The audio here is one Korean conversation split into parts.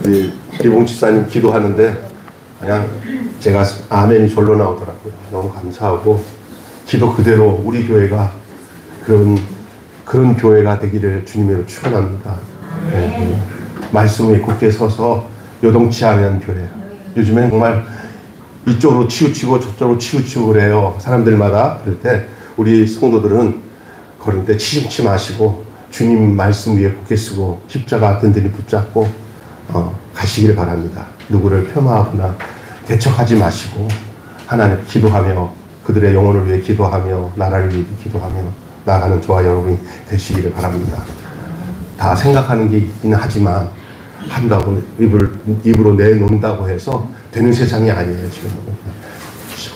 우리 리봉 집사님 기도하는데 그냥 제가 아멘이 절로 나오더라고요. 너무 감사하고 기도 그대로 우리 교회가 그런 교회가 되기를 주님으로 축원합니다. 네. 말씀에 굳게 서서 요동치 않은 교회. 요즘엔 정말 이쪽으로 치우치고 저쪽으로 치우치고 그래요. 사람들마다. 그럴 때 우리 성도들은 그럴 때 치중치 마시고 주님 말씀 위에 굳게 쓰고 십자가 든든히 붙잡고 가시길 바랍니다. 누구를 폄하하거나 대척하지 마시고 하나님 기도하며 그들의 영혼을 위해 기도하며 나라를 위해 기도하며 나아가는 저와 여러분이 되시기를 바랍니다. 다 생각하는 게 있긴 하지만 한다고 입으로 내놓는다고 해서 되는 세상이 아니에요. 지금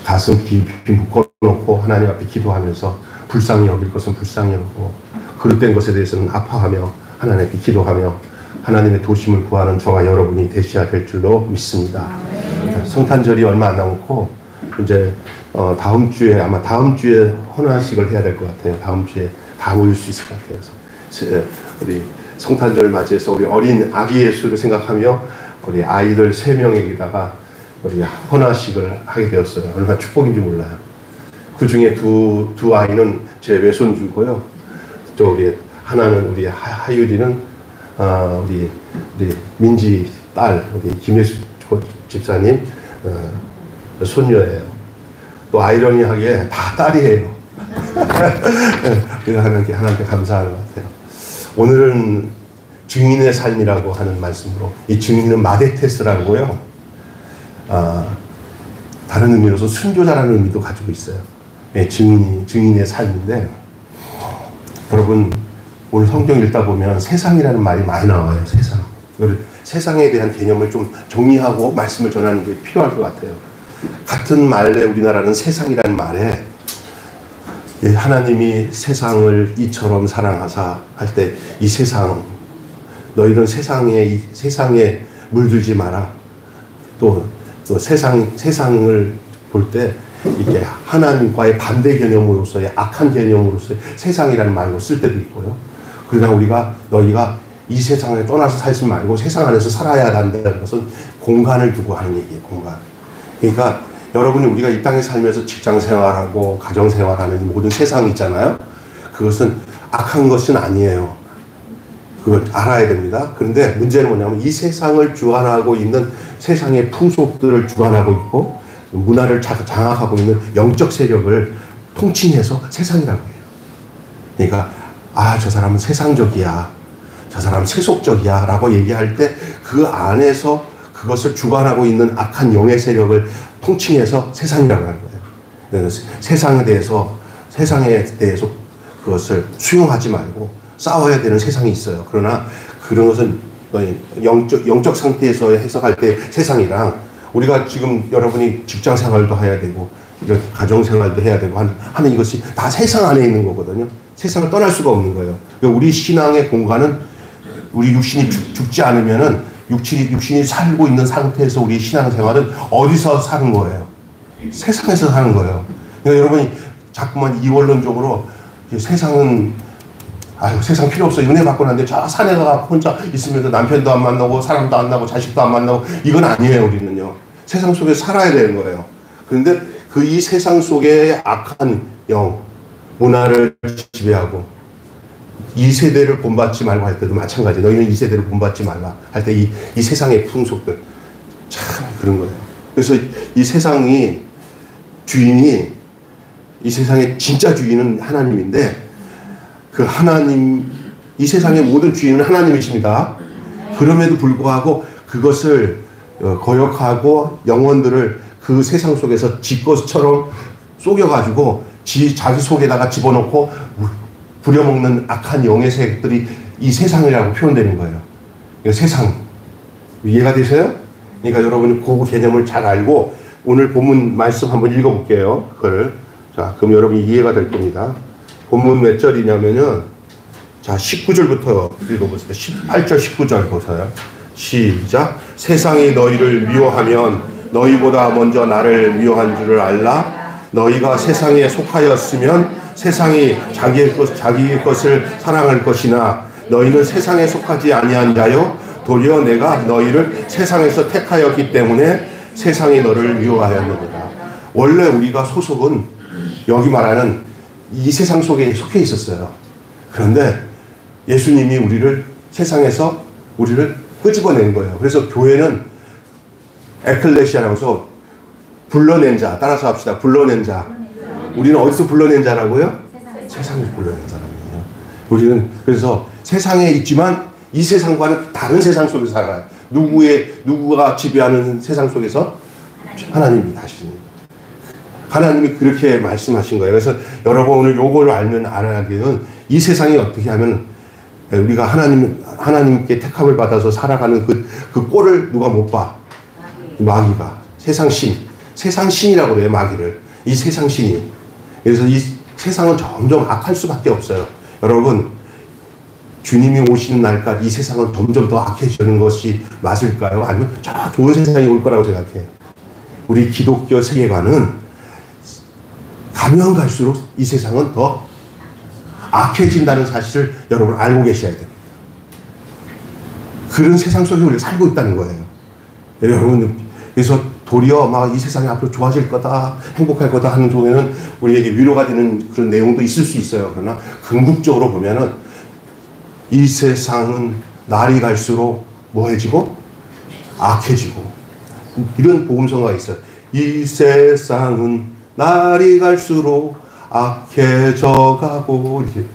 가슴 깊이 묶어놓고 하나님 앞에 기도하면서 불쌍히 여길 것은 불쌍히 여기고 그릇된 것에 대해서는 아파하며 하나님께 기도하며 하나님의 도심을 구하는 저와 여러분이 되셔야 될 줄로 믿습니다. 성탄절이 얼마 안 남았고 이제 다음 주에 헌화식을 해야 될 것 같아요. 다음 주에 다 모일 수 있을 것 같아요. 그래서 우리 성탄절 맞이해서 우리 어린 아기 예수를 생각하며 우리 아이들 3명에게다가 우리 헌화식을 하게 되었어요. 얼마나 축복인지 몰라요. 그 중에 두 아이는 제 외손주고요. 또 우리 하나는 우리 하유리는 우리 민지 딸 우리 김예수 집사님 손녀예요. 또 아이러니하게 다 딸이에요. 그래서 하나님께 감사하는 것 같아요. 오늘은 증인의 삶이라고 하는 말씀으로 이 증인은 마데테스라고요. 다른 의미로서 순교자라는 의미도 가지고 있어요. 네, 증인의 삶인데 여러분 오늘 성경 읽다 보면 세상이라는 말이 많이 나와요. 세상에 대한 개념을 좀 정리하고 말씀을 전하는 게 필요할 것 같아요. 같은 말에 우리나라는 세상이라는 말에 하나님이 세상을 이처럼 사랑하사 할 때 이 세상 너희는 세상에 물들지 마라. 또 세상을 볼 때 이게 하나님과의 반대 개념으로서의 악한 개념으로서의 세상이라는 말로 쓸 때도 있고요. 그러나 너희가 이 세상을 떠나서 살지 말고 세상 안에서 살아야 한다는 것은 공간을 두고 하는 얘기예요. 공간. 그러니까 여러분이 우리가 이 땅에 살면서 직장 생활하고 가정 생활하는 모든 세상이 있잖아요. 그것은 악한 것은 아니에요. 그걸 알아야 됩니다. 그런데 문제는 뭐냐면 이 세상을 주관하고 있는 세상의 풍속들을 주관하고 있고 문화를 장악하고 있는 영적 세력을 통칭해서 세상이라고 해요. 그러니까 저 사람은 세상적이야. 저 사람은 세속적이야 라고 얘기할 때 그 안에서 그것을 주관하고 있는 악한 영의 세력을 통칭해서 세상이라고 하는 거예요. 그래서 세상에 대해서 그것을 수용하지 말고 싸워야 되는 세상이 있어요. 그러나 그런 것은 영적 상태에서 해석할 때 세상이랑 우리가 지금 여러분이 직장 생활도 해야 되고 가정 생활도 해야 되고 하는 이것이 다 세상 안에 있는 거거든요. 세상을 떠날 수가 없는 거예요. 우리 신앙의 공간은 우리 육신이 죽지 않으면은 육신이 살고 있는 상태에서 우리 신앙생활은 어디서 사는 거예요? 세상에서 사는 거예요. 그러니까 여러분이 자꾸만 이원론적으로 세상 필요 없어. 은혜 받고 났는데 저 산에 가 혼자 있으면서 남편도 안 만나고 사람도 안 나고 자식도 안 만나고 이건 아니에요. 우리는요. 세상 속에 살아야 되는 거예요. 그런데 이 세상 속에 악한 영, 문화를 지배하고 이 세대를 본받지 말고 할 때도 마찬가지. 너희는 이 세대를 본받지 말라 할 때 이 세상의 풍속들 참 그런 거예요. 그래서 이 세상의 진짜 주인은 하나님인데 그 하나님 이 세상의 모든 주인은 하나님이십니다. 그럼에도 불구하고 그것을 거역하고 영혼들을 그 세상 속에서 지 것처럼 속여가지고 자기 속에다가 집어넣고 부려먹는 악한 영의 세력들이 이 세상이라고 표현되는 거예요. 세상. 이해가 되세요? 그러니까 여러분이 그 개념을 잘 알고 오늘 본문 말씀 한번 읽어볼게요. 자, 그럼 여러분이 이해가 될 겁니다. 본문 몇 절이냐면은, 자, 19절부터 읽어보세요. 18절, 19절 보세요. 시작. 세상이 너희를 미워하면 너희보다 먼저 나를 미워한 줄을 알라. 너희가 세상에 속하였으면 세상이 자기의 것을 사랑할 것이나 너희는 세상에 속하지 아니한 자요 도리어 내가 너희를 세상에서 택하였기 때문에 세상이 너를 미워하였느니라. 원래 우리가 소속은 여기 말하는 이 세상 속에 속해 있었어요. 그런데 예수님이 우리를 세상에서 우리를 끄집어낸 거예요. 그래서 교회는 에클레시아라고 해서 불러낸 자, 따라서 합시다. 불러낸 자. 우리는 어디서 불러낸 자라고요? 세상에서 불러낸 자라고요. 우리는 그래서 세상에 있지만 이 세상과는 다른 세상 속에서 살아요. 누구가 지배하는 세상 속에서? 하나님이 다시십니다. 하나님이 그렇게 말씀하신 거예요. 그래서 여러분 오늘 요걸 알아야겠는 이 세상이 어떻게 하면 우리가 하나님께 택함을 받아서 살아가는 그 꼴을 누가 못 봐? 마귀가. 세상 신이라고 그래요, 마귀를. 이 세상 신이. 그래서 이 세상은 점점 악할 수밖에 없어요. 여러분, 주님이 오시는 날까지 이 세상은 점점 더 악해지는 것이 맞을까요? 아니면 저 좋은 세상이 올 거라고 생각해요. 우리 기독교 세계관은 가면 갈수록 이 세상은 더 악해진다는 사실을 여러분 알고 계셔야 됩니다. 그런 세상 속에 우리가 살고 있다는 거예요. 여러분, 그래서 도리어 막 이 세상이 앞으로 좋아질 거다, 행복할 거다 하는 쪽에는 우리에게 위로가 되는 그런 내용도 있을 수 있어요. 그러나 궁극적으로 보면은 이 세상은 날이 갈수록 뭐해지고? 악해지고. 이런 복음서가 있어요. 이 세상은 날이 갈수록 악해져 가고, 이렇게.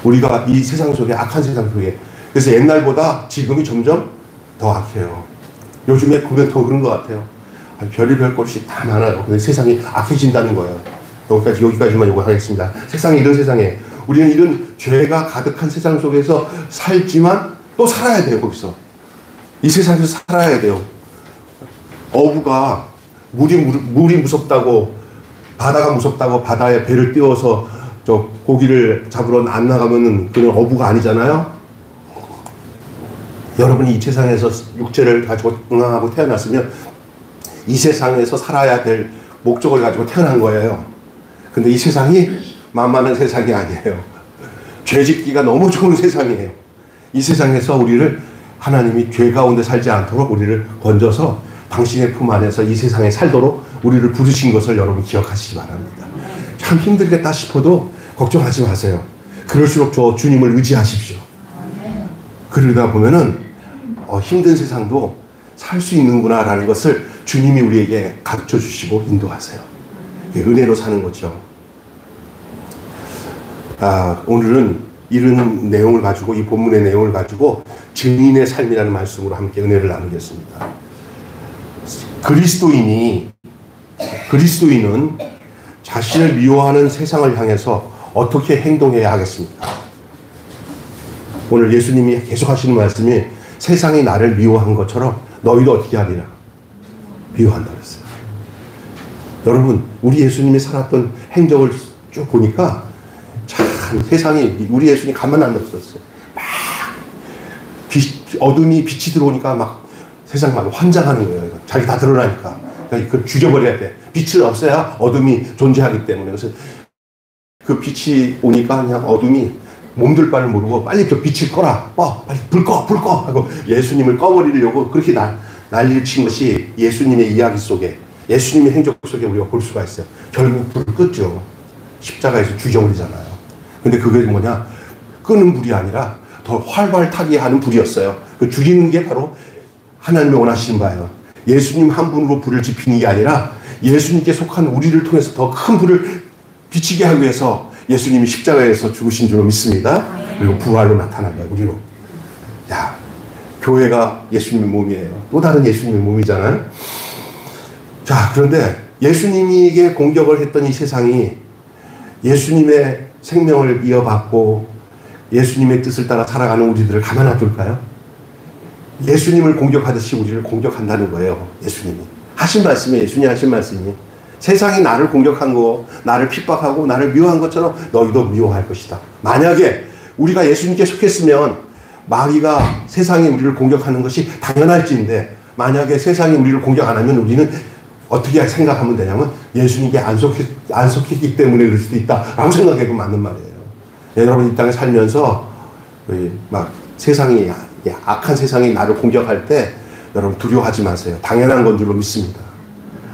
우리가 이 세상 속에, 악한 세상 속에. 그래서 옛날보다 지금이 점점 더 악해요. 요즘에 보면 더 그런 것 같아요. 별의별 것이 다 많아요. 근데 세상이 악해진다는 거예요. 여기까지만 요구하겠습니다. 세상이 이런 세상에. 우리는 이런 죄가 가득한 세상 속에서 살지만 또 살아야 돼요, 거기서. 이 세상에서 살아야 돼요. 어부가 물이 무섭다고, 바다가 무섭다고 바다에 배를 띄워서 저 고기를 잡으러 안 나가면은 그런 어부가 아니잖아요? 여러분이 이 세상에서 육체를 가지고 건강하고 태어났으면 이 세상에서 살아야 될 목적을 가지고 태어난 거예요. 근데 이 세상이 만만한 세상이 아니에요. 죄짓기가 너무 좋은 세상이에요. 이 세상에서 우리를 하나님이 죄 가운데 살지 않도록 우리를 건져서 당신의 품 안에서 이 세상에 살도록 우리를 부르신 것을 여러분 기억하시기 바랍니다. 참 힘들겠다 싶어도 걱정하지 마세요. 그럴수록 저 주님을 의지하십시오. 그러다 보면은 힘든 세상도 살 수 있는구나라는 것을 주님이 우리에게 가르쳐 주시고 인도하세요. 은혜로 사는 거죠. 오늘은 이런 내용을 가지고, 이 본문의 내용을 가지고 증인의 삶이라는 말씀으로 함께 은혜를 나누겠습니다. 그리스도인은 자신을 미워하는 세상을 향해서 어떻게 행동해야 하겠습니까? 오늘 예수님이 계속 하시는 말씀이 세상이 나를 미워한 것처럼 너희도 어떻게 하리라? 미워한다 그랬어요. 여러분, 우리 예수님이 살았던 행적을 쭉 보니까 참 세상이, 우리 예수님 가만 안 뒀었어요. 막 어둠이 빛이 들어오니까 막 세상 막 환장하는 거예요. 자기 다 드러나니까. 그러니까 그걸 죽여버려야 돼. 빛을 없애야 어둠이 존재하기 때문에. 그래서 그 빛이 오니까 그냥 어둠이 몸둘 바를 모르고 빨리 저 빛을 꺼라. 빨리 불 꺼 하고 예수님을 꺼버리려고 그렇게 난리를 친 것이 예수님의 이야기 속에, 예수님의 행적 속에 우리가 볼 수가 있어요. 결국 불을 껐죠. 십자가에서 죽여버리잖아요. 근데 그게 뭐냐? 끄는 불이 아니라 더 활발 타게 하는 불이었어요. 그 죽이는 게 바로 하나님이 원하시는 바예요. 예수님 한 분으로 불을 지피는 게 아니라 예수님께 속한 우리를 통해서 더 큰 불을 비치게 하기 위해서 예수님이 십자가에서 죽으신 줄로 믿습니다. 그리고 부활로 나타난 거예요, 우리로. 야, 교회가 예수님의 몸이에요. 또 다른 예수님의 몸이잖아요. 자, 그런데 예수님에게 공격을 했던 이 세상이 예수님의 생명을 이어받고 예수님의 뜻을 따라 살아가는 우리들을 가만 놔둘까요? 예수님을 공격하듯이 우리를 공격한다는 거예요. 예수님이 하신 말씀이, 예수님이 하신 말씀이 세상이 나를 공격한 거, 나를 핍박하고 나를 미워한 것처럼 너희도 미워할 것이다. 만약에 우리가 예수님께 속했으면 마귀가 세상이 우리를 공격하는 것이 당연할지인데, 만약에 세상이 우리를 공격 안 하면 우리는 어떻게 생각하면 되냐면 예수님께 안 속했기 때문에 그럴 수도 있다라고 생각해도 맞는 말이에요. 여러분 이 땅에 살면서 막 세상이 예, 악한 세상이 나를 공격할 때 여러분 두려워하지 마세요. 당연한 건 줄로 믿습니다.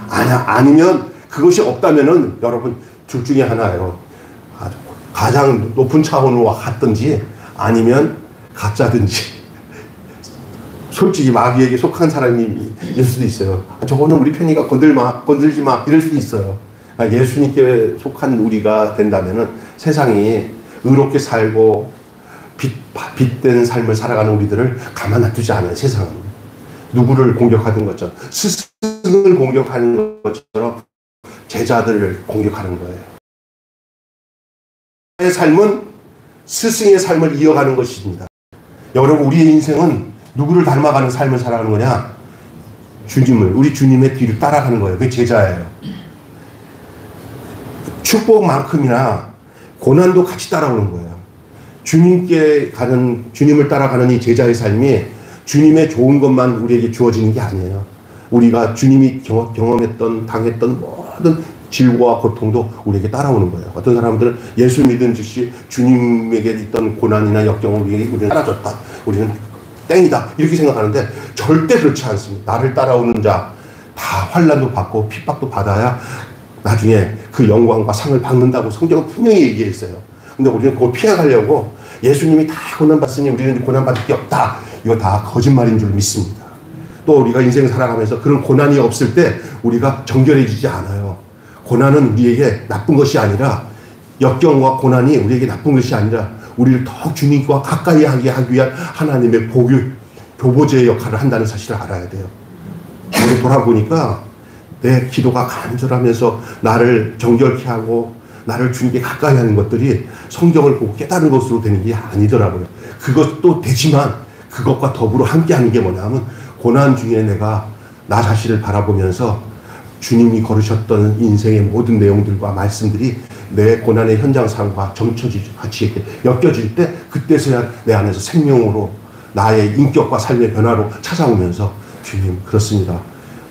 아니면 그것이 없다면은 여러분 둘 중에 하나예요. 가장 높은 차원으로 갔든지 아니면 가짜든지. 솔직히 마귀에게 속한 사람일 수도 있어요. 저거는 우리 편이가 건들지 마 이럴 수도 있어요. 예수님께 속한 우리가 된다면은 세상이 의롭게 살고 빛된 삶을 살아가는 우리들을 가만 놔두지 않아요. 세상은 누구를 공격하는 것처럼, 스승을 공격하는 것처럼 제자들을 공격하는 거예요. 의 삶은 스승의 삶을 이어가는 것입니다. 여러분, 우리의 인생은 누구를 닮아가는 삶을 살아가는 거냐? 우리 주님의 뒤를 따라가는 거예요. 그게 제자예요. 축복만큼이나 고난도 같이 따라오는 거예요. 주님을 따라가는 이 제자의 삶이 주님의 좋은 것만 우리에게 주어지는 게 아니에요. 우리가 주님이 경험했던, 당했던 모든 질고와 고통도 우리에게 따라오는 거예요. 어떤 사람들은 예수 믿은 즉시 주님에게 있던 고난이나 역경을 우리는 따라줬다. 우리는 땡이다. 이렇게 생각하는데 절대 그렇지 않습니다. 나를 따라오는 자, 다 환난도 받고 핍박도 받아야 나중에 그 영광과 상을 받는다고 성경은 분명히 얘기했어요. 근데 우리는 그걸 피해가려고 예수님이 다 고난받으니 우리는 고난받을 게 없다. 이거 다 거짓말인 줄 믿습니다. 또 우리가 인생 살아가면서 그런 고난이 없을 때 우리가 정결해지지 않아요. 고난은 우리에게 나쁜 것이 아니라, 역경과 고난이 우리에게 나쁜 것이 아니라 우리를 더욱 주님과 가까이 하게 하기 위한 하나님의 교보제의 역할을 한다는 사실을 알아야 돼요. 오늘 돌아보니까 내 기도가 간절하면서 나를 정결케 하고 나를 주님께 가까이 하는 것들이 성경을 보고 깨달은 것으로 되는 게 아니더라고요. 그것도 되지만 그것과 더불어 함께하는 게 뭐냐면, 고난 중에 내가 나 자신을 바라보면서 주님이 걸으셨던 인생의 모든 내용들과 말씀들이 내 고난의 현장상과 같이 엮여질 때, 그때서야 내 안에서 생명으로 나의 인격과 삶의 변화로 찾아오면서, 주님 그렇습니다.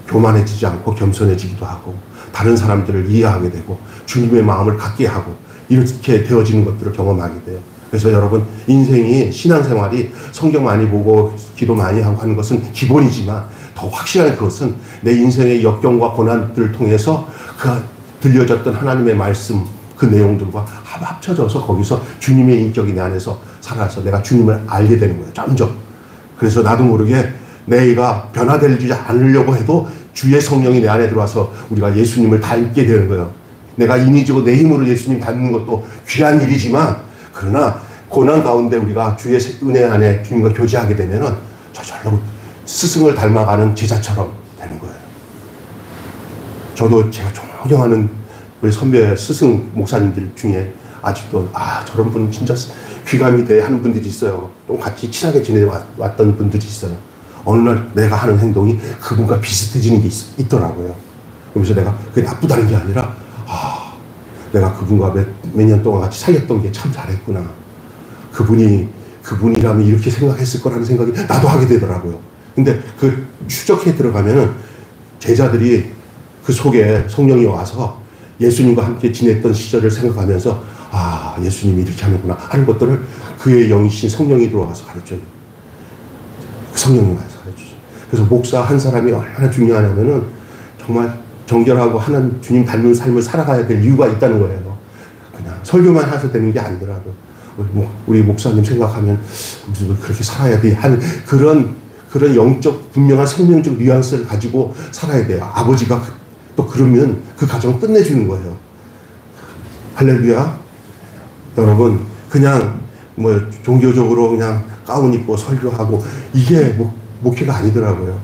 교만해지지 않고 겸손해지기도 하고 다른 사람들을 이해하게 되고 주님의 마음을 갖게 하고 이렇게 되어지는 것들을 경험하게 돼요. 그래서 여러분, 인생이, 신앙생활이 성경 많이 보고 기도 많이 하고 하는 것은 기본이지만 더 확실한 그것은 내 인생의 역경과 고난들을 통해서 그 들려졌던 하나님의 말씀, 그 내용들과 합쳐져서 거기서 주님의 인격이 내 안에서 살아서 내가 주님을 알게 되는 거예요. 점점. 그래서 나도 모르게 내가 변화되지 않으려고 해도 주의 성령이 내 안에 들어와서 우리가 예수님을 닮게 되는 거예요. 내가 인위적으로 내 힘으로 예수님 닮는 것도 귀한 일이지만, 그러나 고난 가운데 우리가 주의 은혜 안에 주님과 교제하게 되면은 저절로 스승을 닮아가는 제자처럼 되는 거예요. 저도 제가 존경하는 우리 선배 스승 목사님들 중에 아직도 저런 분은 진짜 귀감이 돼 하는 분들이 있어요. 또 같이 친하게 지내왔던 분들이 있어요. 어느 날 내가 하는 행동이 그분과 비슷해지는 게 있더라고요. 그러면서 내가 그게 나쁘다는 게 아니라, 내가 그분과 몇 년 동안 같이 살렸던 게 참 잘했구나. 그분이라면 이렇게 생각했을 거라는 생각이 나도 하게 되더라고요. 근데 그 추적해 들어가면은 제자들이 그 속에 성령이 와서 예수님과 함께 지냈던 시절을 생각하면서, 예수님이 이렇게 하는구나 하는 것들을 그의 영이신 성령이 들어와서 가르쳐요. 성령이 와서 가르쳐요. 그래서 목사 한 사람이 얼마나 중요하냐면은 정말 정결하고 하나님 주님 닮은 삶을 살아가야 될 이유가 있다는 거예요. 그냥 설교만 해서 되는 게 아니더라고요. 우리 목사님 생각하면 그렇게 살아야 돼 하는 그런 영적 분명한 생명적 뉘앙스를 가지고 살아야 돼요. 아버지가 또 그러면 그 가정을 끝내주는 거예요. 할렐루야. 여러분, 그냥 종교적으로 그냥 가운 입고 설교하고 이게 목회가 아니더라고요.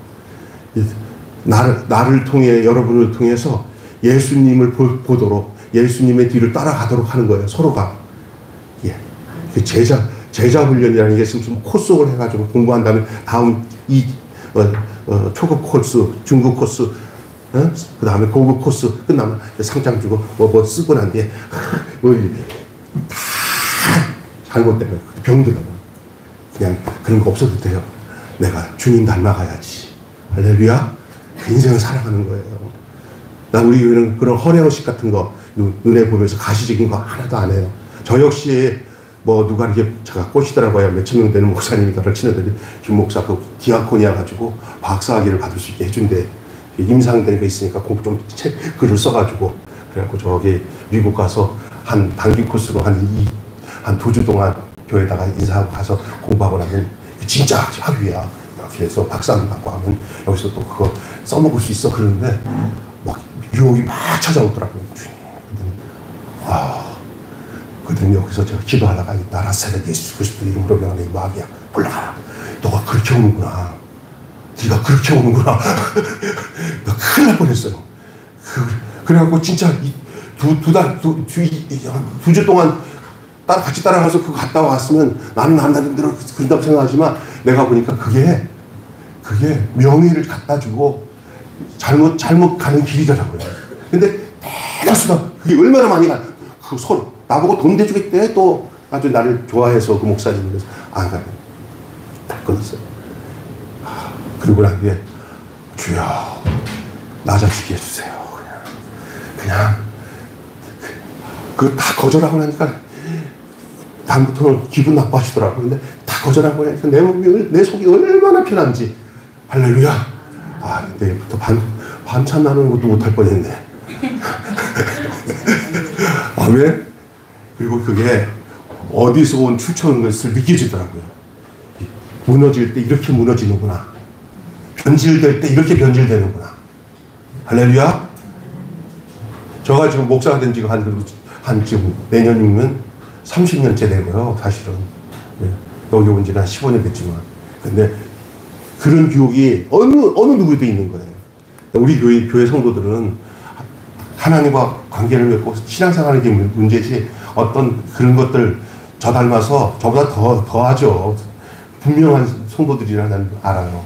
나를 통해, 여러분을 통해서 예수님을 보도록, 예수님의 뒤를 따라가도록 하는 거예요. 서로가. 그 제자 훈련이라는 게 지금 코스를 해가지고 공부한 다음에 다음 초급 코스, 중급 코스, 그 다음에 고급 코스 끝나면 상장 주고 쓰고 난 뒤에 다 잘못된 거예요. 병들어요. 그냥 그런 거 없어도 돼요. 내가 주님 닮아가야지. 할렐루야. 그 인생을 살아가는 거예요. 난 우리 교회는 그런 허례허식 같은 거, 은혜 보면서 가시적인 거 하나도 안 해요. 저 역시 뭐 누가 이렇게 제가 꼬시더라고요. 몇천 명 되는 목사님이 저를 친애들이 김 목사 그 디아코니아 가지고 박사학위를 받을 수 있게 해준대. 임상되는 거 있으니까 공부 좀 글을 써가지고 그래갖고 저기 미국 가서 한 단기 코스로 한 2주 동안 교회에다가 인사하고 가서 공부하고 나면 진짜 학위야. 이렇게 해서 박사학위 받고 하면 여기서 또 그거 써먹을 수 있어. 그러는데 막 유혹이 막 찾아오더라고요. 그랬더니 여기서 제가 기도하다가 나라사렛 예수 그리스도 이름으로 명하는 이 마귀야 올라가라. 너가 그렇게 오는구나. 네가 그렇게 오는구나. 나 큰일 날 뻔했어요. 그래갖고 진짜 두 주 동안 같이 따라가서 그거 갔다 왔으면 나는 안 힘들어 그런다고 생각하지만 내가 보니까 그게 명의를 갖다 주고 잘못 가는 길이더라고요. 근데 대다수가 그게 얼마나 많이 가. 그 서로 나보고 돈 대주겠대. 또 아주 나를 좋아해서 그 목사님이 안 가요. 다 끊었어요. 그리고 난 뒤에 주여 낮아지게 해주세요. 그냥 그 다 거절하고 나니까 다음부터는 기분 나빠하시더라고요. 근데 다 거절하고 나니까 내 속이 얼마나 편한지. 할렐루야. 내일부터 반찬 나누는 것도 못할 뻔했네. 아멘. 그리고 그게 어디서 온 추천인 것을 느껴지더라고요. 무너질 때 이렇게 무너지는구나. 변질될 때 이렇게 변질되는구나. 할렐루야. 저가 지금 목사가 된 지가 한 지금 내년이면 30년째 되고요. 사실은 여기 온 지는 한 15년 됐지만, 근데 그런 유혹이 어느 누구에도 있는 거예요. 우리 교회 성도들은 하나님과 관계를 맺고 신앙생활하는 게 문제지 어떤 그런 것들 저 닮아서 저보다 더 하죠. 분명한 성도들이라는 알아요.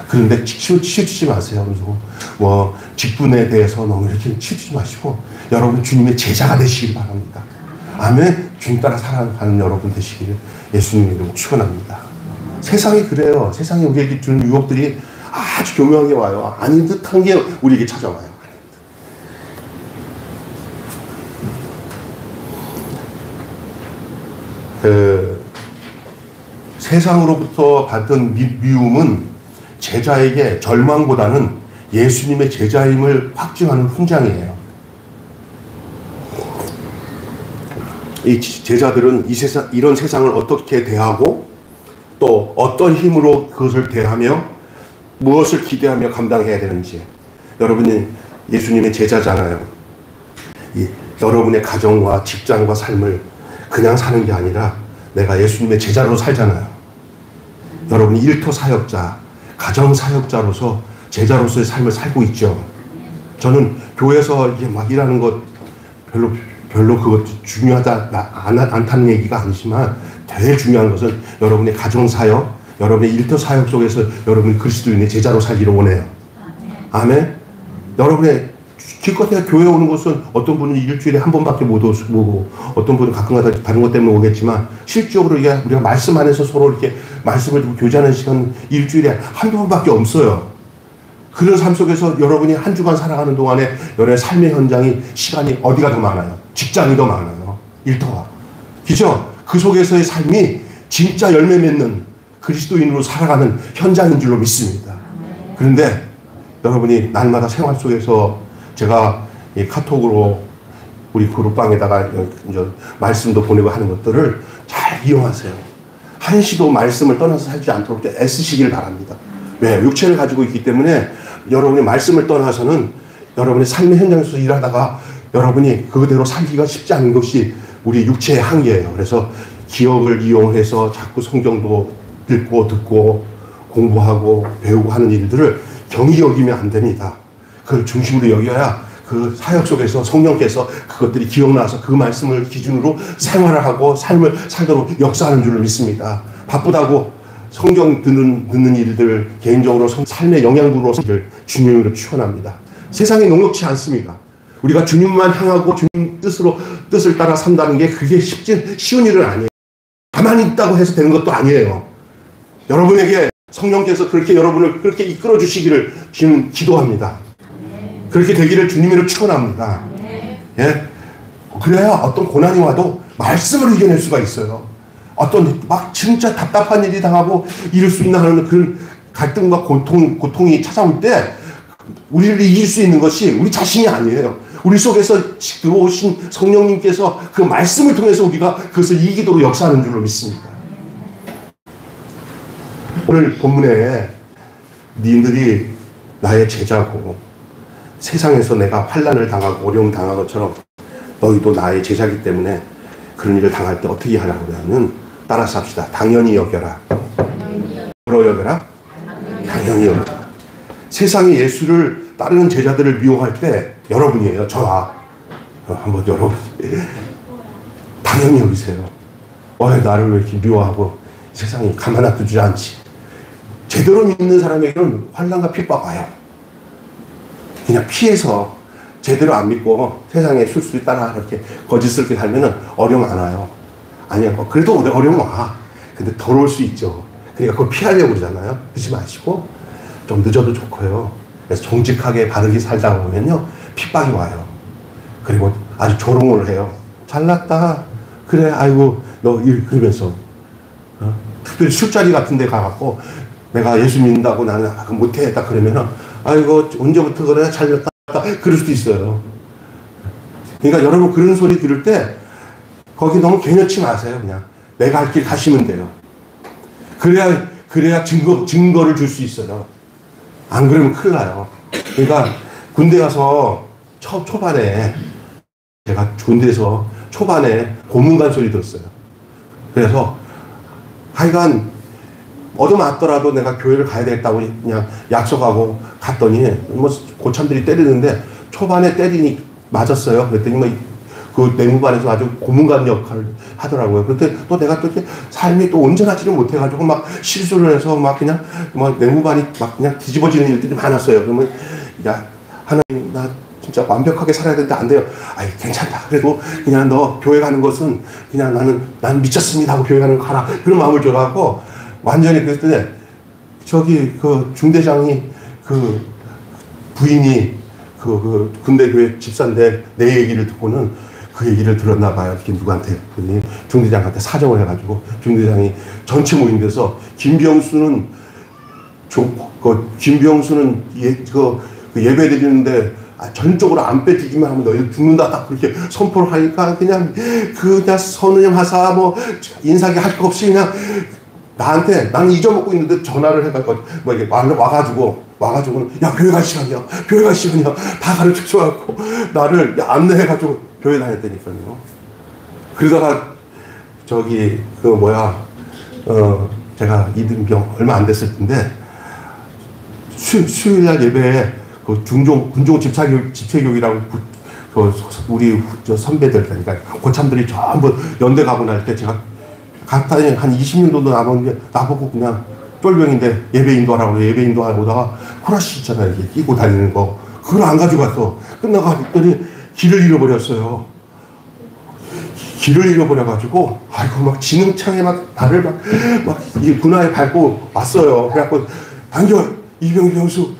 그런데 치우치지 마세요. 뭐 직분에 대해서 너무 이렇게 치우치지 마시고 여러분 주님의 제자가 되시길 바랍니다. 아멘. 주님 따라 살아가는 여러분 되시기를 예수님의 이름으로 축원합니다. 세상이 그래요. 세상이 우리에게 주는 유혹들이 아주 교묘하게 와요. 아닌 듯한 게 우리에게 찾아와요. 세상으로부터 받은 미움은 제자에게 절망보다는 예수님의 제자임을 확증하는 훈장이에요. 이 제자들은 이런 세상을 어떻게 대하고 또 어떤 힘으로 그것을 대하며 무엇을 기대하며 감당해야 되는지. 여러분이 예수님의 제자잖아요. 여러분의 가정과 직장과 삶을 그냥 사는 게 아니라 내가 예수님의 제자로 살잖아요. 여러분이 일터 사역자, 가정 사역자로서 제자로서의 삶을 살고 있죠. 저는 교회에서 이게 막 일하는 것 별로 그것 중요하다 않다는 얘기가 아니지만 제일 중요한 것은 여러분의 가정 사역, 여러분의 일터 사역 속에서 여러분이 그리스도인의 제자로 살기를 원해요. 아멘. 여러분의 기껏해야 교회 오는 것은 어떤 분은 일주일에 한 번밖에 못 오고 어떤 분은 가끔가다 다른 것 때문에 오겠지만 실질적으로 우리가 말씀 안에서 서로 이렇게 말씀을 듣고 교제하는 시간 일주일에 한두 번밖에 없어요. 그런 삶 속에서 여러분이 한 주간 살아가는 동안에 여러분의 삶의 현장이 시간이 어디가 더 많아요? 직장이 더 많아요. 일터가. 그죠? 그 속에서의 삶이 진짜 열매 맺는 그리스도인으로 살아가는 현장인 줄로 믿습니다. 그런데 여러분이 날마다 생활 속에서 제가 이 카톡으로 우리 그룹방에다가 이제 말씀도 보내고 하는 것들을 잘 이용하세요. 한시도 말씀을 떠나서 살지 않도록 애쓰시길 바랍니다. 왜? 육체를 가지고 있기 때문에 여러분이 말씀을 떠나서는 여러분의 삶의 현장에서 일하다가 여러분이 그대로 살기가 쉽지 않은 것이 우리 육체의 한계예요. 그래서 기억을 이용해서 자꾸 성경도 읽고 듣고 공부하고 배우고 하는 일들을 경히 여기면 안 됩니다. 그걸 중심으로 여겨야 그 사역 속에서 성령께서 그것들이 기억나서 그 말씀을 기준으로 생활을 하고 삶을 살도록 역사하는 줄을 믿습니다. 바쁘다고 성경 듣는 일들 개인적으로 삶의 영양분으로 주님으로 축원합니다. 세상이 녹록지 않습니다. 우리가 주님만 향하고 주님 뜻을 따라 산다는 게 그게 쉬운 일은 아니에요. 가만히 있다고 해서 되는 것도 아니에요. 여러분에게 성령께서 그렇게 여러분을 그렇게 이끌어 주시기를 지금 기도합니다. 그렇게 되기를 주님으로 축원합니다. 예? 그래야 어떤 고난이 와도 말씀을 이겨낼 수가 있어요. 어떤 막 진짜 답답한 일이 당하고 이럴 수 있나 하는 그런 갈등과 고통이 찾아올 때 우리를 이길 수 있는 것이 우리 자신이 아니에요. 우리 속에서 들어오신 성령님께서 그 말씀을 통해서 우리가 그것을 이기도록 역사하는 줄로 믿습니다. 오늘 본문에 니들이 나의 제자고 세상에서 내가 환난을 당하고 어려움 당한 것처럼 너희도 나의 제자이기 때문에 그런 일을 당할 때 어떻게 하라고 하면 따라서 합시다. 당연히 여겨라. 뭐로 여겨라? 당연히 여겨라. 세상에 예수를 따르는 제자들을 미워할 때 여러분이에요. 저와. 한번 여러분. 당연히 여기세요. 나를 왜 이렇게 미워하고 세상이 가만 놔두지 않지. 제대로 믿는 사람에게는 환난과 핍박 와요. 그냥 피해서 제대로 안 믿고 세상의 술수에 따라 이렇게 거짓스럽게 살면은 어려움 안 와요. 아니요. 그래도 어려움 와. 근데 덜 올 수 있죠. 그러니까 그걸 피하려고 그러잖아요. 그러지 마시고 좀 늦어도 좋고요. 그래서 정직하게 바르게 살다 보면요. 핍박이 와요. 그리고 아주 조롱을 해요. 잘났다. 그래, 아이고, 너 그러면서. 특별히 술자리 같은 데 가갖고 내가 예수 믿는다고 나는 못해. 딱 그러면은 아이고, 언제부터 그래? 잘났다. 그럴 수도 있어요. 그러니까 여러분 그런 소리 들을 때 거기 너무 개념치 마세요. 그냥 내가 할 길 가시면 돼요. 그래야 증거를 줄 수 있어요. 안 그러면 큰일 나요. 그러니까 군대 가서 초반에 제가 군대에서 초반에 고문관 소리 들었어요. 그래서 하여간 얻어맞더라도 내가 교회를 가야 되겠다고 그냥 약속하고 갔더니 뭐 고참들이 때리는데 초반에 때리니 맞았어요. 그랬더니 뭐 그 내무반에서 아주 고문관 역할을 하더라고요. 그때 또 내가 또 이렇게 삶이 또 온전하지를 못해가지고 막 실수를 해서 막 그냥 뭐 내무반이 막 그냥 뒤집어지는 일들이 많았어요. 그러면 야 하나님 나 진짜 완벽하게 살아야 되는데 안 돼요. 아이 괜찮다. 그래도 그냥 너 교회 가는 것은 그냥 나는 미쳤습니다 하고 교회 가는 거 가라. 그런 마음을 줘갖고 완전히 그랬더니 저기 그 중대장이 그 부인이 그 군대교회 집사인데 내 얘기를 듣고는 그 얘기를 들었나 봐요. 이렇게 누구한테 중대장한테 사정을 해가지고 중대장이 전체 모임에서 김병수는 예배 드리는데 전적으로 안 빼주기만 하면 너희 죽는다 딱 그렇게 선포를 하니까 그냥 선의하사 뭐 인사하기 할 거 없이 그냥 나한테 나는 잊어먹고 있는데 전화를 해가지고 뭐 이렇게 와가지고 야 교회 갈 시간이야 다 가르쳐줘갖고 나를 안내해가지고 교회 다녔다니까요. 그러다가 저기 제가 이등병 얼마 안 됐을 텐데 수요일날 예배에 그 군종 집체교육이라고 우리 선배들 그러니까 고참들이 전부 연대 가고 날 때 제가 갔다니 한 20년 정도 남았는데 나보고 그냥 쫄병인데 예배 인도하라고 예배 인도하고다가 후라시 있잖아요. 이렇게 끼고 다니는 거 그걸 안 가져갔어. 끝나고 했더니 길을 잃어버렸어요. 길을 잃어버려가지고 아이고 막 진흥창에 막 나를 막 이 군화에 밟고 왔어요. 그래갖고 단결 이병수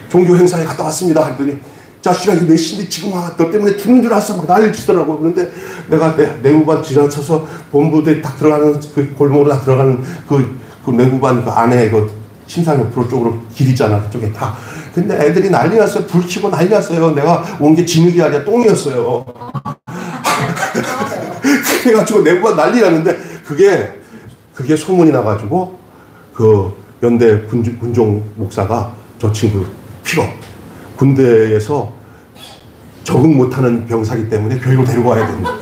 종교 행사에 갔다 왔습니다. 했더니 자식아 이게 몇 시인데 지금 와 너 때문에 죽는 줄 알았어 막 난리 치더라고. 그런데 내가 내무반 지나쳐서 본부대에 딱 들어가는 그 골목으로 딱 들어가는 그 내무반 그 안에 그 심상옆으로 쪽으로 길 있잖아 그쪽에 다. 근데 애들이 난리 났어요. 불 켜고 난리 났어요. 내가 온 게 진흙이 아니라 똥이었어요. 그래가지고 내부가 난리 났는데 그게 소문이 나가지고 그 연대 군종 목사가 저 친구 필요 군대에서 적응 못하는 병사기 때문에 교육을 데리고 와야 된다.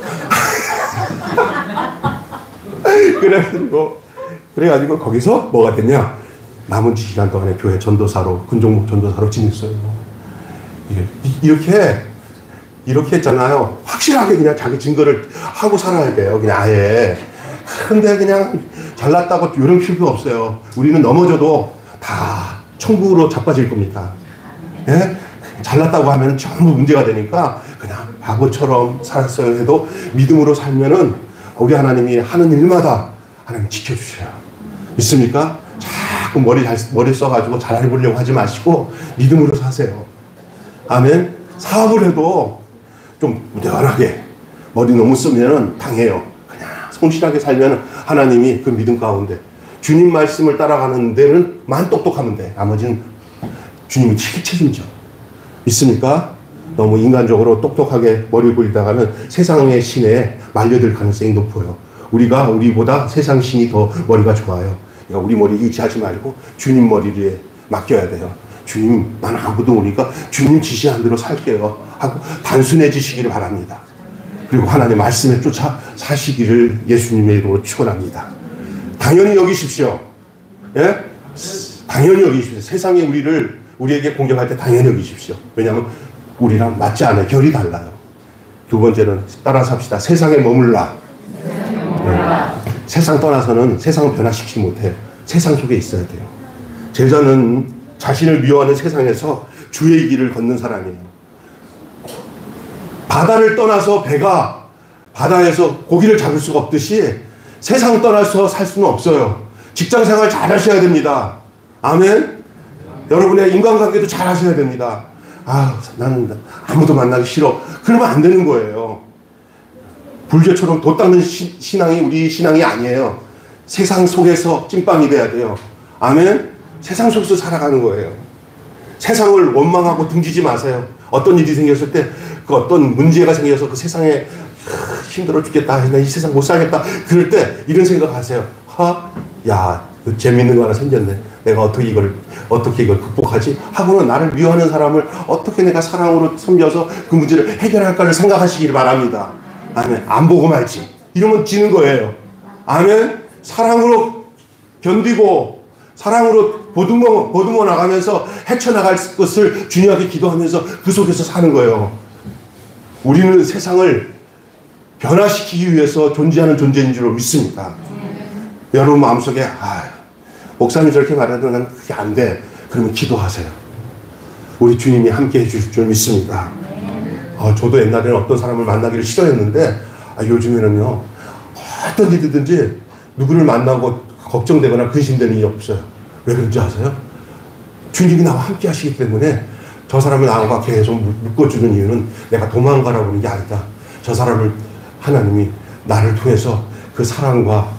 그래가지고 거기서 뭐가 됐냐 남은 기간 동안에 교회 전도사로 군종목 전도사로 지냈어요. 이렇게 했잖아요. 확실하게 그냥 자기 증거를 하고 살아야 돼요. 그냥 아예. 근데 그냥 잘났다고 이런 필요가 없어요. 우리는 넘어져도 다 천국으로 자빠질 겁니다. 예? 잘났다고 하면 전부 문제가 되니까 그냥 바보처럼 살았어야 해도 믿음으로 살면은 우리 하나님이 하는 일마다 하나님 지켜주셔요. 믿습니까? 자꾸 머리 써가지고 잘 해보려고 하지 마시고 믿음으로 사세요. 아멘. 사업을 해도 좀 무던하게 머리 너무 쓰면 당해요. 그냥 성실하게 살면 하나님이 그 믿음 가운데 주님 말씀을 따라가는 데는 만 똑똑하면 돼. 나머지는 주님이 책임져. 믿습니까? 너무 인간적으로 똑똑하게 머리 굴리다가는 세상의 신에 말려들 가능성이 높아요. 우리보다 세상 신이 더 머리가 좋아요. 그러니까 우리 머리 의지하지 말고 주님 머리에 맡겨야 돼요. 주님, 나는 아무도 모르니까 주님 지시한 대로 살게요 하고 단순해지시기를 바랍니다. 그리고 하나님 말씀에 쫓아 사시기를 예수님의 이름으로 축원합니다. 당연히 여기십시오. 예? 당연히 여기십시오. 세상이 우리에게 공격할 때 당연히 여기십시오. 왜냐하면 우리랑 맞지 않아요. 결이 달라요. 두 번째는 따라서 합시다. 세상에 머물라. 네. 세상 떠나서는 세상을 변화시키지 못해요. 세상 속에 있어야 돼요. 제자는 자신을 미워하는 세상에서 주의 길을 걷는 사람이에요. 바다를 떠나서 배가 바다에서 고기를 잡을 수가 없듯이 세상 떠나서 살 수는 없어요. 직장생활 잘 하셔야 됩니다. 아멘? 여러분의 인간관계도 잘 하셔야 됩니다. 나는 아무도 만나기 싫어. 그러면 안 되는 거예요. 불교처럼 돛 닦는 신앙이 우리 신앙이 아니에요. 세상 속에서 찐빵이 돼야 돼요. 아멘? 세상 속에서 살아가는 거예요. 세상을 원망하고 등지지 마세요. 어떤 일이 생겼을 때, 그 어떤 문제가 생겨서 그 세상에 힘들어 죽겠다. 나 이 세상 못 살겠다. 그럴 때 이런 생각하세요. 재밌는 거 하나 생겼네. 내가 어떻게 이걸 극복하지? 하고는 나를 미워하는 사람을 어떻게 내가 사랑으로 섬겨서 그 문제를 해결할까를 생각하시길 바랍니다. 아멘. 안 보고 말지. 이러면 지는 거예요. 아멘. 사랑으로 견디고 사랑으로 보듬어 나가면서 헤쳐나갈 것을 중요하게 기도하면서 그 속에서 사는 거예요. 우리는 세상을 변화시키기 위해서 존재하는 존재인 줄 믿습니다. 여러분 마음속에 목사님 저렇게 말하면 난 그게 안 돼. 그러면 기도하세요. 우리 주님이 함께 해주실 줄 믿습니다. 저도 옛날에는 어떤 사람을 만나기를 싫어했는데 요즘에는요 어떤 일이든지 누구를 만나고 걱정되거나 근심되는 일이 없어요. 왜 그런지 아세요? 주님이 나와 함께 하시기 때문에 저 사람을 나와 계속 묶어주는 이유는 내가 도망가라고 하는 게 아니다. 저 사람을 하나님이 나를 통해서 그 사랑과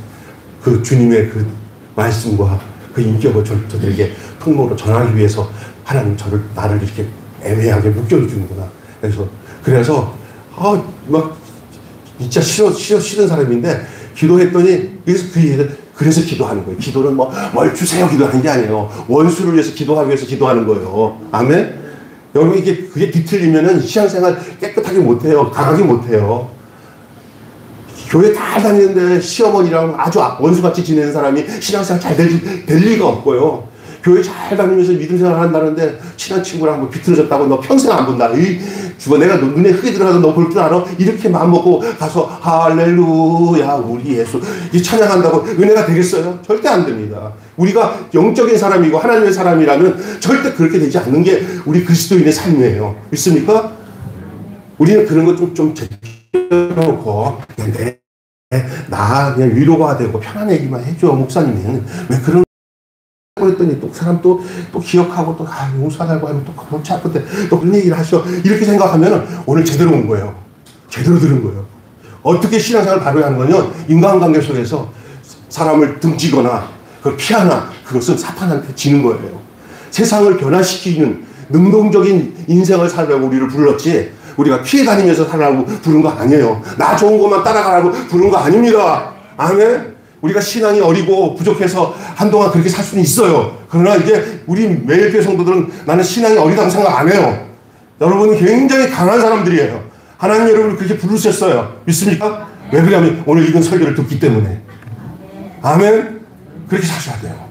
그 주님의 그 말씀과 그 인격을 저들에게 통로로 전하기 위해서 하나님 나를 이렇게 애매하게 묶여주는구나. 그래서 진짜 싫은 사람인데 기도했더니 그래서 기도하는 거예요. 기도는 뭘 주세요 기도하는 게 아니에요. 원수를 위해서 기도하기 위해서 기도하는 거예요. 아멘? 여러분 그게 뒤틀리면은 신앙생활 깨끗하게 못해요. 강하게 못해요. 교회 다 다니는데 시어머니랑 아주 원수같이 지내는 사람이 신앙생활 잘 될 리가 없고요. 교회 잘 다니면서 믿음 생활 한다는데 친한 친구랑 비틀어졌다고 너 평생 안 본다. 내가 눈에 흙이 들어가도 너 볼 줄 알아? 이렇게 마음먹고 가서 할렐루야 우리 예수 이 찬양한다고 은혜가 되겠어요? 절대 안 됩니다. 우리가 영적인 사람이고 하나님의 사람이라면 절대 그렇게 되지 않는 게 우리 그리스도인의 삶이에요. 믿습니까? 우리는 그런 거 좀 제껴놓고 나 그냥 위로가 되고 편한 얘기만 해줘. 목사님은 왜 그런 그랬더니 또 사람 또 기억하고 또 용서하라고 하면 또 골치 아픈데 또 그런 얘기를 하셔. 이렇게 생각하면 오늘 제대로 온 거예요. 제대로 들은 거예요. 어떻게 신앙생활을 바로 하는 거냐면 인간관계 속에서 사람을 등지거나 그걸 피하나 그것은 사탄한테 지는 거예요. 세상을 변화시키는 능동적인 인생을 살라고 우리를 불렀지 우리가 피해 다니면서 살라고 부른 거 아니에요. 나 좋은 것만 따라가라고 부른 거 아닙니다. 아멘. 우리가 신앙이 어리고 부족해서 한동안 그렇게 살 수는 있어요. 그러나 이게 우리 매일교회 성도들은 나는 신앙이 어리다고 생각 안 해요. 여러분은 굉장히 강한 사람들이에요. 하나님 여러분을 그렇게 부르셨어요. 믿습니까? 왜 그러냐면 오늘 읽은 설교를 듣기 때문에. 아멘. 그렇게 사셔야 돼요.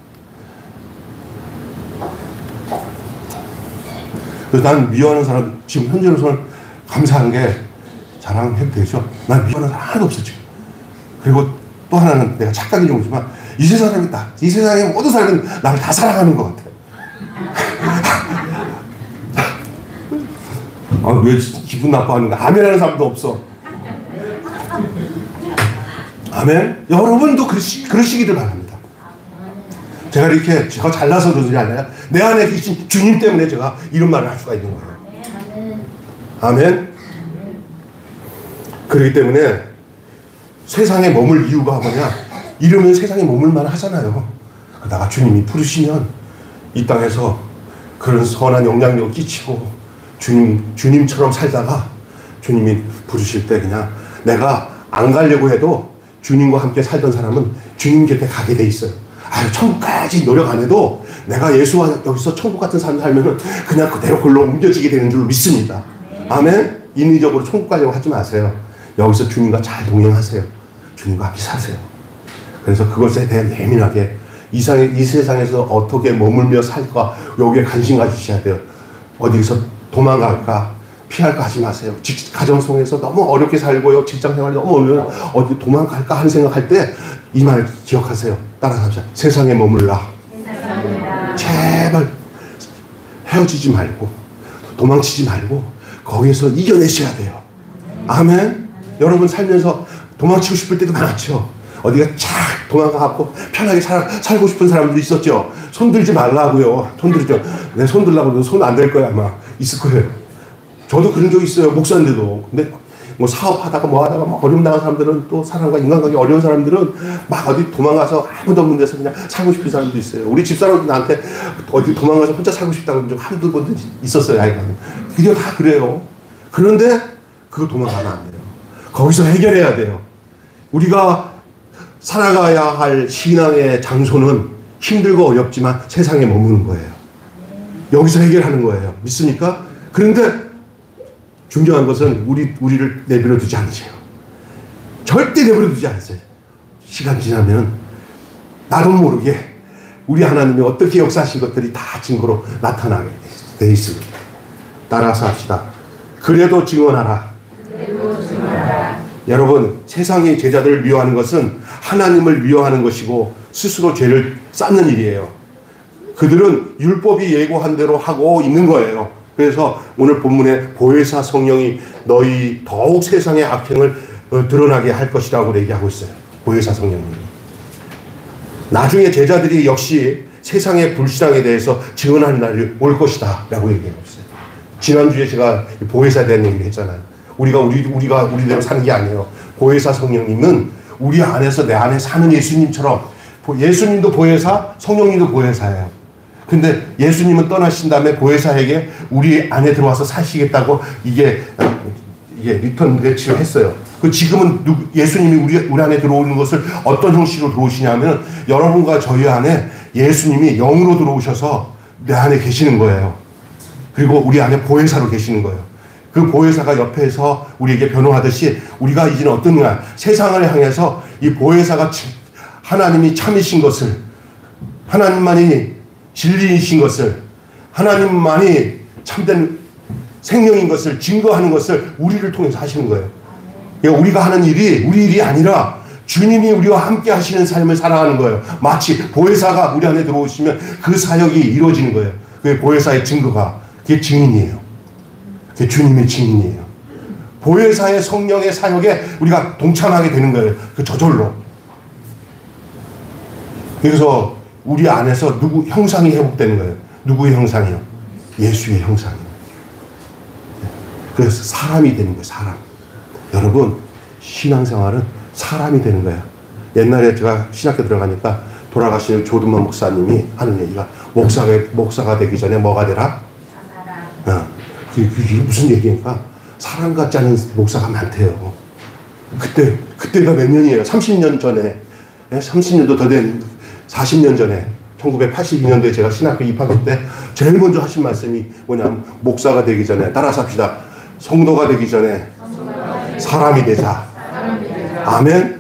그래서 나는 미워하는 사람 지금 현재로서는 감사한 게 자랑해도 되죠. 난 미워하는 사람 하나도 없어 지금. 그리고 또 하나는 내가 착각이 좀 오지만 이 세상의 모든 사람은 나를 다 사랑하는 것 같아. 왜 기분 나빠하는가? 아멘하는 사람도 없어. 아멘. 여러분도 그러시기를 바랍니다. 제가 이렇게 제가 잘나서 그러는 게 아니라 내 안에 계신 주님 때문에 제가 이런 말을 할 수가 있는 거예요. 아멘. 그렇기 때문에 세상에 머물 이유가 뭐냐? 이러면 세상에 머물만 하잖아요. 그러다가 주님이 부르시면 이 땅에서 그런 선한 영향력을 끼치고 주님처럼 살다가 주님이 부르실 때 그냥 내가 안 가려고 해도 주님과 함께 살던 사람은 주님 곁에 가게 돼 있어요. 아유, 천국까지 노력 안 해도 내가 예수와 여기서 천국 같은 삶을 살면은 그냥 그대로 글로 옮겨지게 되는 줄 믿습니다. 아멘? 인위적으로 천국 가려고 하지 마세요. 여기서 주님과 잘 동행하세요. 주님과 함께 사세요. 그래서 그것에 대해 예민하게 이 세상에서 어떻게 머물며 살까 여기에 관심 가지셔야 돼요. 어디서 도망갈까 피할까 하지 마세요. 가정 속에서 너무 어렵게 살고요. 직장 생활이 너무 어려워요. 어디 도망갈까 하는 생각할 때 이 말 기억하세요. 따라합시다. 세상에 머물라. 제발 헤어지지 말고 도망치지 말고 거기에서 이겨내셔야 돼요. 아멘. 여러분 살면서 도망치고 싶을 때도 많았죠. 어디가 착 도망가갖고 편하게 살고 싶은 사람들도 있었죠. 손 들지 말라고요. 손 들죠. 내 손 들라고 해도 손 안 될 거야 아마. 있을 거예요. 저도 그런 적 있어요. 목사인데도. 근데 뭐 사업하다가 뭐 하다가 막 어려움 당한 사람들은 또 사람과 인간관계 어려운 사람들은 막 어디 도망가서 아무도 없는 데서 그냥 살고 싶은 사람도 있어요. 우리 집사람도 나한테 어디 도망가서 혼자 살고 싶다고 좀 한두 번도 있었어요. 아이가. 그게 다 그래요. 그런데 그거 도망가면 안 돼요. 거기서 해결해야 돼요. 우리가 살아가야 할 신앙의 장소는 힘들고 어렵지만 세상에 머무는 거예요. 여기서 해결하는 거예요. 믿습니까? 그런데 중요한 것은 우리를 내버려 두지 않으세요. 절대 내버려 두지 않으세요. 시간 지나면 나도 모르게 우리 하나님이 어떻게 역사하신 것들이 다 증거로 나타나게 되어 있습니다. 따라서 합시다. 그래도 증언하라. 여러분, 세상의 제자들을 미워하는 것은 하나님을 미워하는 것이고 스스로 죄를 쌓는 일이에요. 그들은 율법이 예고한 대로 하고 있는 거예요. 그래서 오늘 본문에 보혜사 성령이 너희 더욱 세상의 악행을 드러나게 할 것이라고 얘기하고 있어요. 보혜사 성령이. 나중에 제자들이 역시 세상의 불신앙에 대해서 증언하는 날이 올 것이다 라고 얘기하고 있어요. 지난주에 제가 보혜사에 대한 얘기를 했잖아요. 우리가 우리대로 사는 게 아니에요. 보혜사 성령님은 우리 안에서 내 안에 사는 예수님처럼 예수님도 보혜사, 성령님도 보혜사예요. 근데 예수님은 떠나신 다음에 보혜사에게 우리 안에 들어와서 사시겠다고 이게 리턴 배치를 했어요. 그 지금은 예수님이 우리 안에 들어오는 것을 어떤 형식으로 들어오시냐면 여러분과 저희 안에 예수님이 영으로 들어오셔서 내 안에 계시는 거예요. 그리고 우리 안에 보혜사로 계시는 거예요. 그 보혜사가 옆에서 우리에게 변호하듯이 우리가 이제는 어떠냐 세상을 향해서 이 보혜사가 하나님이 참이신 것을 하나님만이 진리이신 것을 하나님만이 참된 생명인 것을 증거하는 것을 우리를 통해서 하시는 거예요. 그러니까 우리가 하는 일이 우리 일이 아니라 주님이 우리와 함께 하시는 삶을 살아가는 거예요. 마치 보혜사가 우리 안에 들어오시면 그 사역이 이루어지는 거예요. 그게 보혜사의 증거가 그게 증인이에요. 그게 주님의 증인이에요. 보혜사의 성령의 사역에 우리가 동참하게 되는 거예요. 그 저절로. 그래서 우리 안에서 누구 형상이 회복되는 거예요. 누구의 형상이요? 예수의 형상이요. 그래서 사람이 되는 거예요. 사람. 여러분 신앙생활은 사람이 되는 거예요. 옛날에 제가 신학교 들어가니까 돌아가신 조두만 목사님이 하는 얘기가 목사가 되기 전에 뭐가 되라? 그게 무슨 얘기니까 사람 같지 않은 목사가 많대요. 그때가 몇 년이에요? 30년 전에 30년도 더 된 40년 전에 1982년도에 제가 신학교 입학할 때 제일 먼저 하신 말씀이 뭐냐면 목사가 되기 전에 따라서 합시다. 성도가 되기 전에 사람이 되자. 아멘.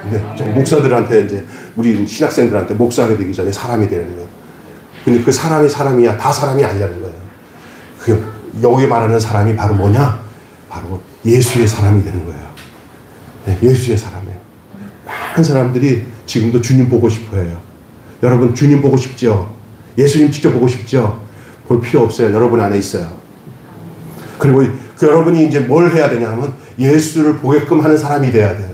네, 목사들한테 이제 우리 신학생들한테 목사가 되기 전에 사람이 되는 거예요. 근데 그 사람이 사람이야 다 사람이 아니라는 거예요. 그 여기 말하는 사람이 바로 뭐냐? 바로 예수의 사람이 되는 거예요. 네, 예수의 사람이에요. 많은 사람들이 지금도 주님 보고 싶어 해요. 여러분 주님 보고 싶죠? 예수님 직접 보고 싶죠? 볼 필요 없어요. 여러분 안에 있어요. 그리고 여러분이 이제 뭘 해야 되냐 하면 예수를 보게끔 하는 사람이 돼야 돼요.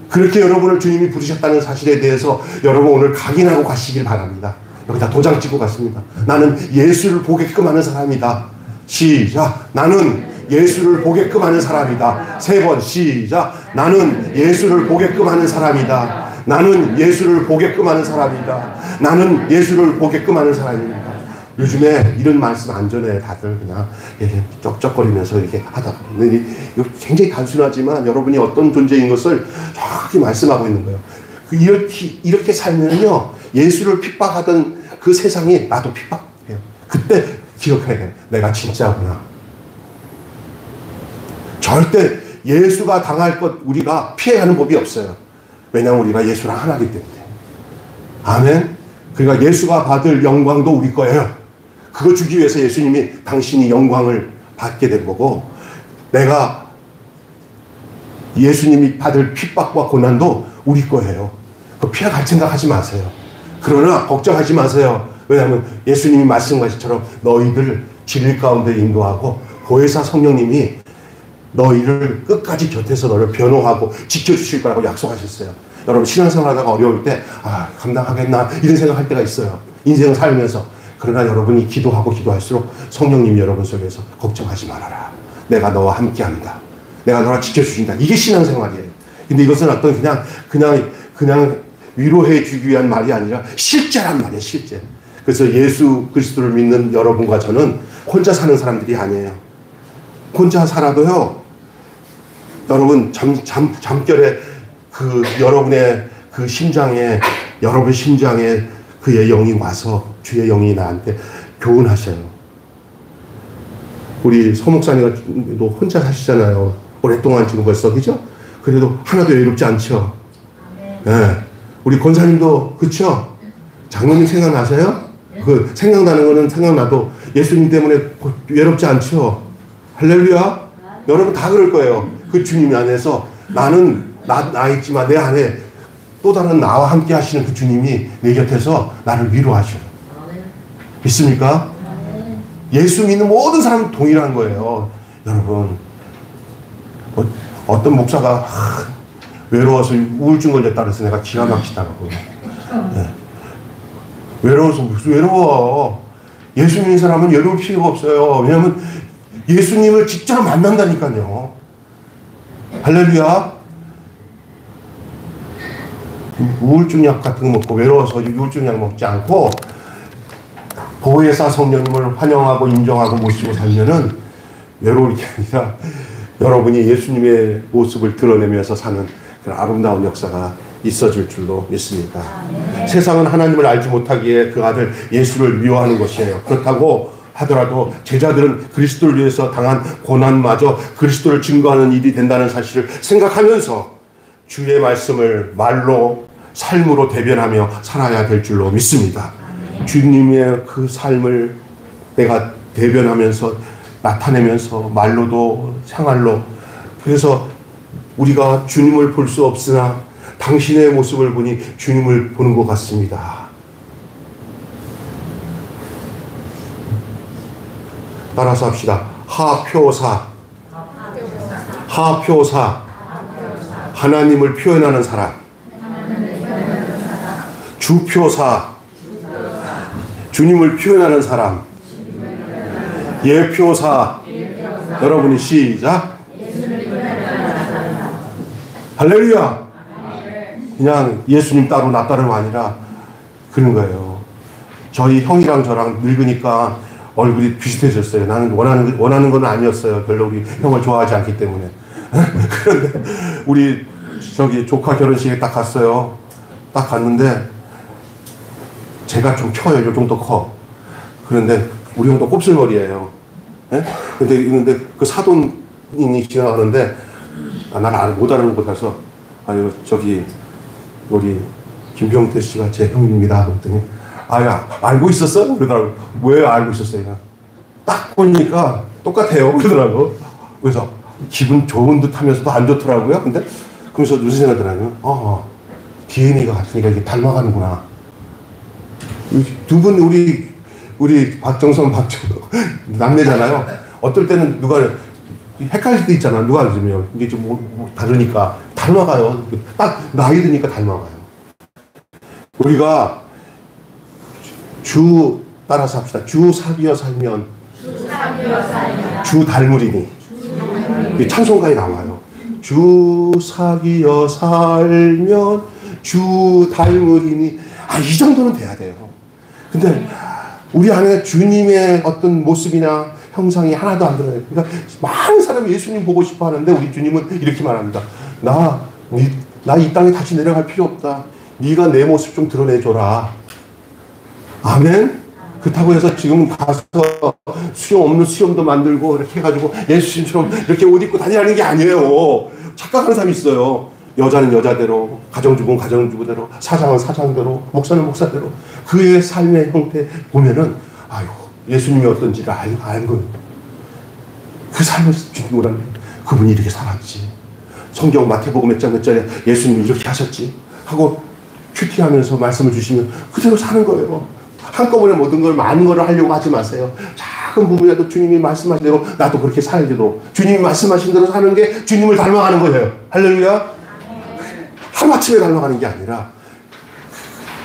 그렇게 여러분을 주님이 부르셨다는 사실에 대해서 여러분 오늘 각인하고 가시길 바랍니다. 여기다 도장 찍고 갔습니다. 나는 예수를 보게끔 하는 사람이다. 시작. 나는 예수를 보게끔 하는 사람이다. 3번 시작. 나는 예수를 보게끔 하는 사람이다. 나는 예수를 보게끔 하는 사람이다. 나는 예수를 보게끔 하는 사람입니다. 요즘에 이런 말씀 안 전해. 다들 그냥 이렇게 쩍쩍거리면서 이렇게 하다 보면 이거 굉장히 단순하지만 여러분이 어떤 존재인 것을 정확히 말씀하고 있는 거예요. 이렇게 살면요, 예수를 핍박하던 그 세상이 나도 핍박해요. 그때 기억해야 돼. 내가 진짜구나. 절대 예수가 당할 것 우리가 피해가는 법이 없어요. 왜냐하면 우리가 예수랑 하나이기 때문에. 아멘. 그러니까 예수가 받을 영광도 우리 거예요. 그거 주기 위해서 예수님이 당신이 영광을 받게 된 거고, 내가 예수님이 받을 핍박과 고난도 우리 거예요. 그 피해갈 생각하지 마세요. 그러나 걱정하지 마세요. 왜냐하면 예수님이 말씀하신 것처럼 너희들 진리 가운데 인도하고 보혜사 성령님이 너희를 끝까지 곁에서 너를 변호하고 지켜주실 거라고 약속하셨어요. 여러분 신앙생활 하다가 어려울 때 감당하겠나 이런 생각할 때가 있어요. 인생을 살면서. 그러나 여러분이 기도하고 기도할수록 성령님이 여러분 속에서 걱정하지 말아라. 내가 너와 함께한다. 내가 너를 지켜주신다. 이게 신앙생활이에요. 근데 이것은 어떤 그냥 위로해 주기 위한 말이 아니라 실제란 말이에요. 실제. 그래서 예수 그리스도를 믿는 여러분과 저는 혼자 사는 사람들이 아니에요. 혼자 살아도요, 여러분 잠결에 여러분의 여러분 심장에 그의 영이 와서 주의 영이 나한테 교훈하셔요. 우리 서 목사님도 혼자 사시잖아요. 오랫동안 지금 벌써, 그죠? 그래도 하나도 외롭지 않죠? 네. 우리 권사님도, 그쵸? 장로님 생각나세요? 생각나는 거는 생각나도 예수님 때문에 외롭지 않죠? 할렐루야? 여러분 다 그럴 거예요. 그 주님 안에서 나는 나 있지만 내 안에 또 다른 나와 함께 하시는 그 주님이 내 곁에서 나를 위로하셔요. 믿습니까? 예수 믿는 모든 사람은 동일한 거예요. 여러분, 어떤 목사가 외로워서 우울증 걸렸다 그래서 내가 기가 막히다고. 네. 외로워서 무슨 외로워. 예수 믿는 사람은 외로울 필요가 없어요. 왜냐하면 예수님을 직접 만난다니까요. 할렐루야. 우울증 약 같은 거 먹고 외로워서 우울증 약 먹지 않고 보혜사 성령님을 환영하고 인정하고 모시고 살면은 외로울 게 아니라 여러분이 예수님의 모습을 드러내면서 사는 그런 아름다운 역사가 있어질 줄로 믿습니다. 세상은 하나님을 알지 못하기에 그 아들 예수를 미워하는 것이에요. 그렇다고 하더라도 제자들은 그리스도를 위해서 당한 고난마저 그리스도를 증거하는 일이 된다는 사실을 생각하면서 주의 말씀을 말로 삶으로 대변하며 살아야 될 줄로 믿습니다. 주님의 그 삶을 내가 대변하면서 나타내면서 말로도 생활로, 그래서 우리가 주님을 볼 수 없으나 당신의 모습을 보니 주님을 보는 것 같습니다. 따라서 합시다. 하표사. 하나님을 표현하는 사람. 주표사. 주님을 표현하는 사람. 예표사. 여러분이 시작. 할렐루야. 그냥 예수님 따로 나 따로 아니라 그런 거예요. 저희 형이랑 저랑 늙으니까 얼굴이 비슷해졌어요. 나는 원하는 건 아니었어요. 별로 우리 형을 좋아하지 않기 때문에. 그런데 우리 조카 결혼식에 딱 갔어요. 딱 갔는데 제가 좀 커요. 요 정도 커. 그런데 우리 형도 곱슬머리예요. 근데 그 사돈이 지나가는데 난 못 알아보고 가서 아유 우리 김병태 씨가 제 형입니다. 그랬더니 아야 알고 있었어? 그러더라고. 왜 알고 있었어요? 딱 보니까 똑같아요. 그러더라고. 그래서 기분 좋은 듯 하면서도 안 좋더라고요. 근데 그러면서 무슨 생각이 들어요? DNA가 같으니까 이게 닮아가는구나. 두 분 우리 박정선 남매잖아요. 어떨 때는 누가 헷갈릴 때 있잖아. 누가 알으면 이게 좀 다르니까 닮아가요. 딱 나이 드니까 닮아가요. 우리가 주 따라서 합시다. 주 사귀어 살면 주 닮으리니. 이 찬송가에 나와요. 주 사귀어 살면 주 닮으리니. 이 정도는 돼야 돼요. 근데 우리 안에 주님의 어떤 모습이나 형상이 하나도 안 드러나요. 그러니까 많은 사람이 예수님 보고 싶어 하는데 우리 주님은 이렇게 말합니다. 나 이 땅에 다시 내려갈 필요 없다. 네가 내 모습 좀 드러내줘라. 아멘? 그렇다고 해서 지금 가서 수염 없는 수염도 만들고 이렇게 해가지고 예수님처럼 이렇게 옷 입고 다니라는 게 아니에요. 착각하는 사람이 있어요. 여자는 여자대로, 가정주부는 가정주부대로, 사장은 사장대로, 목사는 목사대로. 그의 삶의 형태 보면은 아유 예수님이 어떤지를 알고 그 삶을 주님으로 하는 그분이 이렇게 살았지. 성경 마태복음 몇 절에 예수님이 이렇게 하셨지 하고 큐티하면서 말씀을 주시면 그대로 사는 거예요. 한꺼번에 모든 걸 많은 걸 하려고 하지 마세요. 작은 부분이라도 주님이 말씀하신 대로 나도 그렇게 살기로, 주님이 말씀하신 대로 사는 게 주님을 닮아가는 거예요. 할렐루야. 하루아침에 닮아가는 게 아니라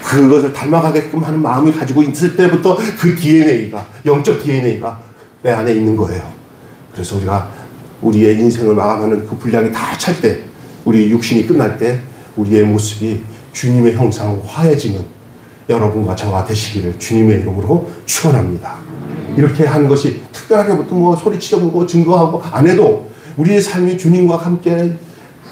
그것을 닮아가게끔 하는 마음을 가지고 있을 때부터 그 DNA가, 영적 DNA가 내 안에 있는 거예요. 그래서 우리가 우리의 인생을 마감하는 그 분량이 다 찰 때, 우리 육신이 끝날 때 우리의 모습이 주님의 형상으로 화해지는 여러분과 저와 되시기를 주님의 이름으로 축원합니다. 이렇게 하는 것이 특별하게 뭐 소리치고 증거하고 안 해도 우리의 삶이 주님과 함께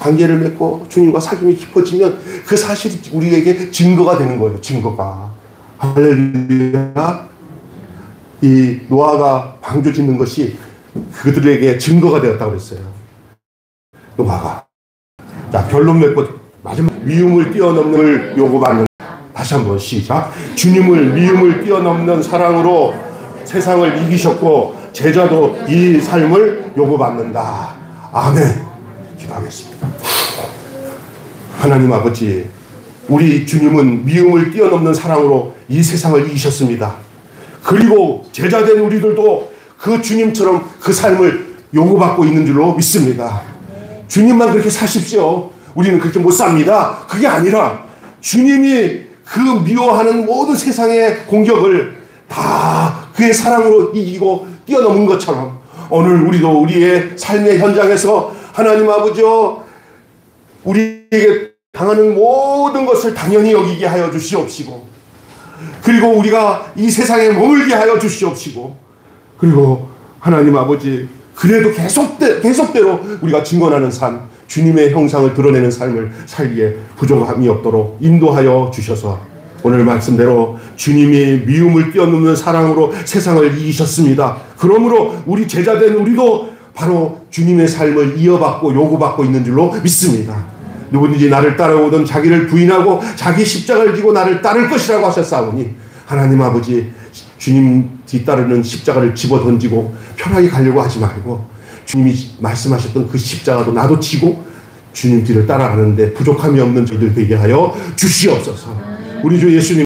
관계를 맺고 주님과 사귐이 깊어지면 그 사실이 우리에게 증거가 되는 거예요. 증거가. 할렐루야. 이 노아가 방주 짓는 것이 그들에게 증거가 되었다고 그랬어요. 노아가. 자, 결론 맺고 마지막 미움을 뛰어넘는 요구받는. 다시 한번 시작. 주님을 미움을 뛰어넘는 사랑으로 세상을 이기셨고 제자도 이 삶을 요구받는다. 아멘. 기도하겠습니다. 하나님 아버지, 우리 주님은 미움을 뛰어넘는 사랑으로 이 세상을 이기셨습니다. 그리고 제자된 우리들도 그 주님처럼 그 삶을 요구받고 있는 줄로 믿습니다. 주님만 그렇게 사십시오. 우리는 그렇게 못 삽니다. 그게 아니라 주님이 그 미워하는 모든 세상의 공격을 다 그의 사랑으로 이기고 뛰어넘은 것처럼 오늘 우리도 우리의 삶의 현장에서 하나님 아버지여 우리에게 당하는 모든 것을 당연히 여기게 하여 주시옵시고, 그리고 우리가 이 세상에 머물게 하여 주시옵시고, 그리고 하나님 아버지 그래도 계속대로 우리가 증언하는 삶, 주님의 형상을 드러내는 삶을 살기에 부족함이 없도록 인도하여 주셔서 오늘 말씀대로 주님이 미움을 뛰어넘는 사랑으로 세상을 이기셨습니다. 그러므로 우리 제자된 우리도 바로 주님의 삶을 이어받고 요구받고 있는 줄로 믿습니다. 누구든지 나를 따라오든 자기를 부인하고 자기 십자가를 지고 나를 따를 것이라고 하셨사오니 하나님 아버지 주님 뒤따르는 십자가를 집어던지고 편하게 가려고 하지 말고 주님이 말씀하셨던 그 십자가도 나도 지고 주님 뒤를 따라가는데 부족함이 없는 저희들 되게 하여 주시옵소서. 우리 주 예수님